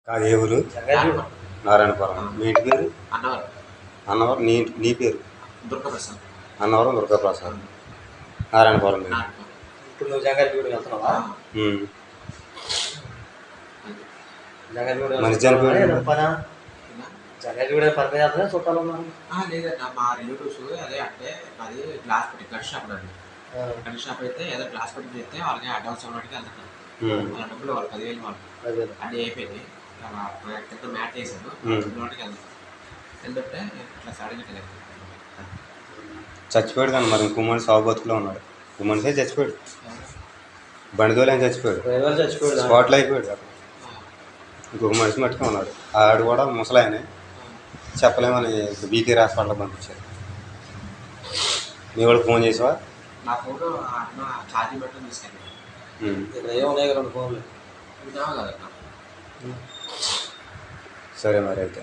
కాదు ఏ ఊరు? నారాయణపురం. నారాయణపురం. మీ ఇంటి పేరు? అన్నవరం. అన్నవరం. నీ పేరు? దుర్గాప్రసాద్. అన్నవరం దుర్గాప్రసాద్. నారాయణపురం మీరు. ఇప్పుడు నువ్వు జంగారెడ్డిగూడెం వెళ్తున్నావా? జంగారెడ్డిగూడెం మనిషి చనిపోయాడు. పనా? జంగారెడ్డిగూడెం పని మీద వెళ్తున్నా చుట్టాలు ఉన్నారు? లేదన్నా మా రిలేటివ్స్ అదే అంటే అది గ్లాస్ పెట్టి కట్ షాప్ అండి. కట్ షాప్ అయితే ఏదో గ్లాస్ పెట్టి చేస్తే వాళ్ళకి అడ్వాన్స్ అవ్వడానికి వెళ్తాను. వాళ్ళ డబ్బులు వాళ్ళు 10,000 వాళ్ళు అన్నీ అయిపోయింది. కింద మ్యాట్ వేసాడు వాటికి వెళ్తాను. ఎందుకంటే ఇట్లా సడన్గా చచ్చిపోయాడు కానీ మరి ఇంకో మనిషి సాగు బతుకులో ఉన్నాడు. ఇంకో మనిషే చచ్చిపోయాడు. బండిదోలు ఏం చచ్చిపోయాడు, స్పాట్లో అయిపోయాడు. ఇంకొక మనిషి మట్టుగా ఉన్నాడు. ఆడు కూడా ముసలాయనే, చెప్పలేమని బీకే హాస్పిటల్కి పంపించారు. మీ వాళ్ళకి ఫోన్ చేసావా? నా ఫోటో అన్న ఛార్జింగ్ పెట్టడం తీసుకెళ్ళి ఏమున్నాయి 2 ఫోన్లు కదన్నా. సరే మరి అయితే